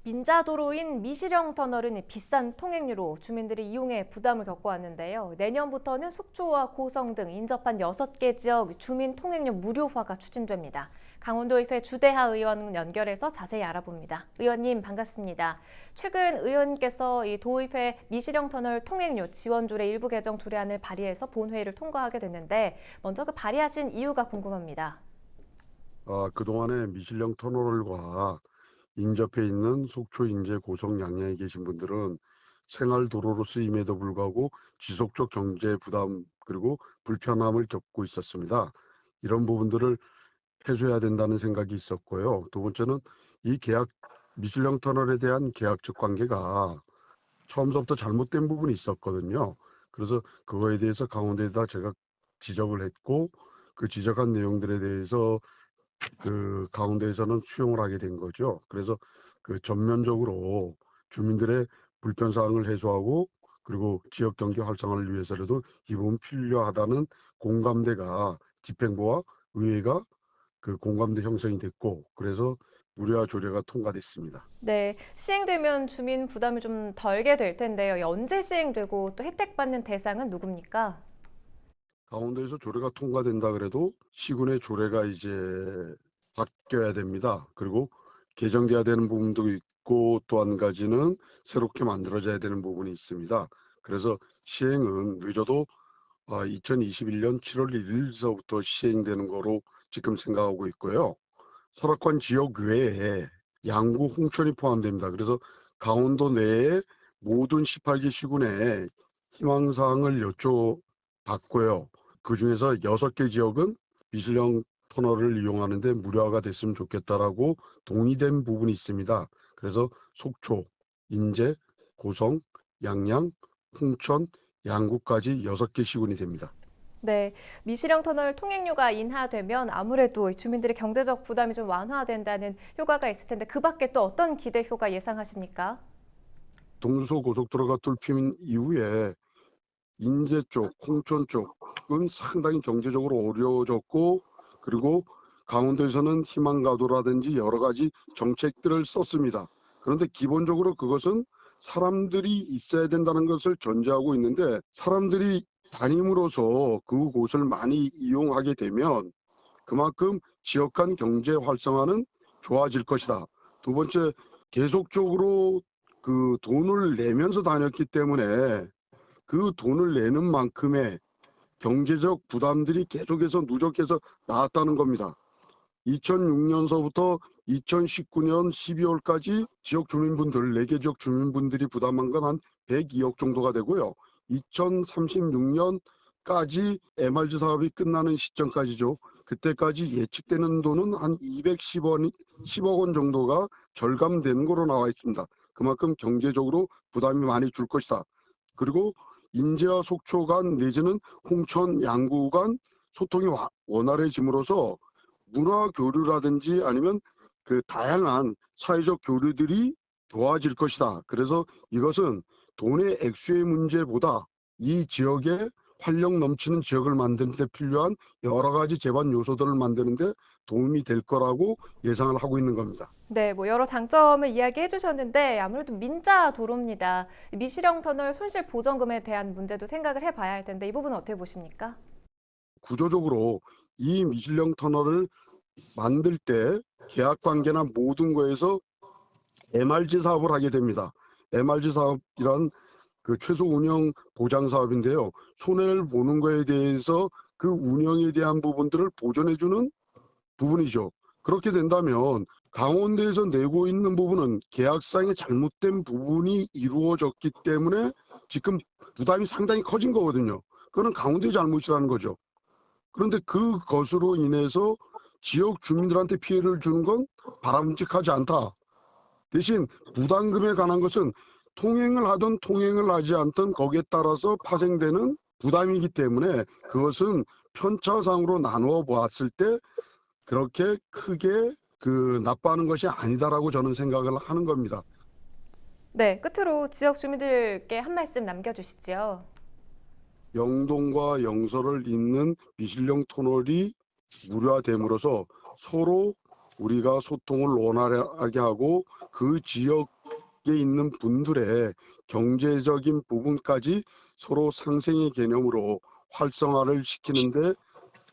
민자도로인 미시령 터널은 비싼 통행료로 주민들이 이용에 부담을 겪어왔는데요. 내년부터는 속초와 고성 등 인접한 6개 지역 주민 통행료 무료화가 추진됩니다. 강원도의회 주대하 의원 연결해서 자세히 알아봅니다. 의원님 반갑습니다. 최근 의원께서 이 도의회 미시령 터널 통행료 지원조례 일부 개정 조례안을 발의해서 본회의를 통과하게 됐는데 먼저 그 발의하신 이유가 궁금합니다. 그동안에 미실령 터널과 인접해 있는 속초, 인제, 고성, 양양에 계신 분들은 생활도로로 쓰임에도 불구하고 지속적 경제 부담 그리고 불편함을 겪고 있었습니다. 이런 부분들을 해소해야 된다는 생각이 있었고요. 두 번째는 이 미실령 터널에 대한 계약적 관계가 처음부터 잘못된 부분이 있었거든요. 그래서 그거에 대해서 강원도에다 제가 지적을 했고 그 지적한 내용들에 대해서 가운데에서는 수용을 하게 된 거죠. 그래서 전면적으로 주민들의 불편 사항을 해소하고 그리고 지역 경제 활성화를 위해서라도 이 부분 필요하다는 공감대가 집행부와 의회가 공감대 형성이 됐고 그래서 무료화 조례가 통과됐습니다. 네, 시행되면 주민 부담이 좀 덜게 될 텐데요. 언제 시행되고 또 혜택 받는 대상은 누굽니까? 강원도에서 조례가 통과된다 그래도 시군의 조례가 이제 바뀌어야 됩니다. 그리고 개정돼야 되는 부분도 있고 또 한 가지는 새롭게 만들어져야 되는 부분이 있습니다. 그래서 시행은 늦어도 2021년 7월 1일서부터 시행되는 거로 지금 생각하고 있고요. 설악관 지역 외에 양구, 홍천이 포함됩니다. 그래서 강원도 내에 모든 18개 시군에 희망사항을 여쭤봤고요. 그중에서 6개 지역은 미실령 터널을 이용하는데 무료화가 됐으면 좋겠다라고 동의된 부분이 있습니다. 그래서 속초, 인제, 고성, 양양, 홍천, 양구까지 6개 시군이 됩니다. 네, 미시령 터널 통행료가 인하되면 아무래도 주민들의 경제적 부담이 좀 완화된다는 효과가 있을 텐데 그 밖에 또 어떤 기대 효과 예상하십니까? 동서 고속도로가 뚫힌 이후에 인제 쪽, 홍천 쪽은 상당히 경제적으로 어려워졌고 그리고 강원도에서는 희망가도라든지 여러 가지 정책들을 썼습니다. 그런데 기본적으로 그것은 사람들이 있어야 된다는 것을 전제하고 있는데 사람들이 다님으로써 그곳을 많이 이용하게 되면 그만큼 지역 간 경제 활성화는 좋아질 것이다. 두 번째, 계속적으로 돈을 내면서 다녔기 때문에 그 돈을 내는 만큼의 경제적 부담들이 계속해서 누적해서 나왔다는 겁니다. 2006년서부터 2019년 12월까지 지역 주민분들, 4개 지역 주민분들이 부담한 건 한 102억 정도가 되고요. 2036년까지 MRG 사업이 끝나는 시점까지죠. 그때까지 예측되는 돈은 한 10억 원 정도가 절감되는 거로 나와 있습니다. 그만큼 경제적으로 부담이 많이 줄 것이다. 그리고 인제와 속초 간 내지는 홍천, 양구 간 소통이 원활해짐으로써 문화 교류라든지 아니면 다양한 사회적 교류들이 좋아질 것이다. 그래서 이것은 돈의 액수의 문제보다 이 지역에 활력 넘치는 지역을 만드는 데 필요한 여러 가지 제반 요소들을 만드는 데 도움이 될 거라고 예상을 하고 있는 겁니다. 네, 뭐 여러 장점을 이야기해 주셨는데 아무래도 민자 도로입니다. 미시령 터널 손실 보전금에 대한 문제도 생각을 해봐야 할 텐데 이 부분은 어떻게 보십니까? 구조적으로 이 미실령 터널을 만들 때 계약 관계나 모든 거에서 MRG 사업을 하게 됩니다. MRG 사업이란 최소 운영 보장 사업인데요. 손해를 보는 거에 대해서 그 운영에 대한 부분들을 보전해주는 부분이죠. 그렇게 된다면 강원도에서 내고 있는 부분은 계약상의 잘못된 부분이 이루어졌기 때문에 지금 부담이 상당히 커진 거거든요. 그거는 강원도의 잘못이라는 거죠. 그런데 그것으로 인해서 지역 주민들한테 피해를 주는 건 바람직하지 않다. 대신 부담금에 관한 것은 통행을 하든 통행을 하지 않든 거기에 따라서 파생되는 부담이기 때문에 그것은 편차상으로 나누어 보았을 때 그렇게 크게 나빠하는 것이 아니다라고 저는 생각을 하는 겁니다. 네, 끝으로 지역 주민들께 한 말씀 남겨주시죠. 영동과 영서를 잇는 미실령 터널이 무료화됨으로써 서로 우리가 소통을 원활하게 하고 그 지역에 있는 분들의 경제적인 부분까지 서로 상생의 개념으로 활성화를 시키는데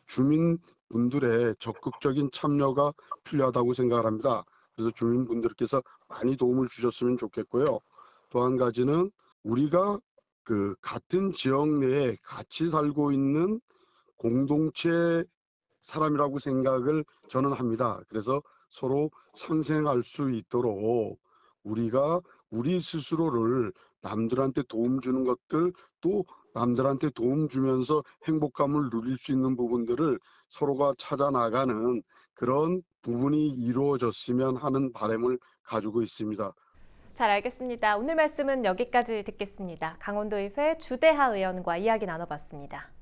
주민분들의 적극적인 참여가 필요하다고 생각을 합니다. 그래서 주민분들께서 많이 도움을 주셨으면 좋겠고요. 또 한 가지는 우리가 그 같은 지역 내에 같이 살고 있는 공동체 사람이라고 생각을 저는 합니다. 그래서 서로 상생할 수 있도록 우리가 우리 스스로를 남들한테 도움 주는 것들, 또 남들한테 도움 주면서 행복감을 누릴 수 있는 부분들을 서로가 찾아 나가는 그런 부분이 이루어졌으면 하는 바람을 가지고 있습니다. 잘 알겠습니다. 오늘 말씀은 여기까지 듣겠습니다. 강원도의회 주대하 의원과 이야기 나눠봤습니다.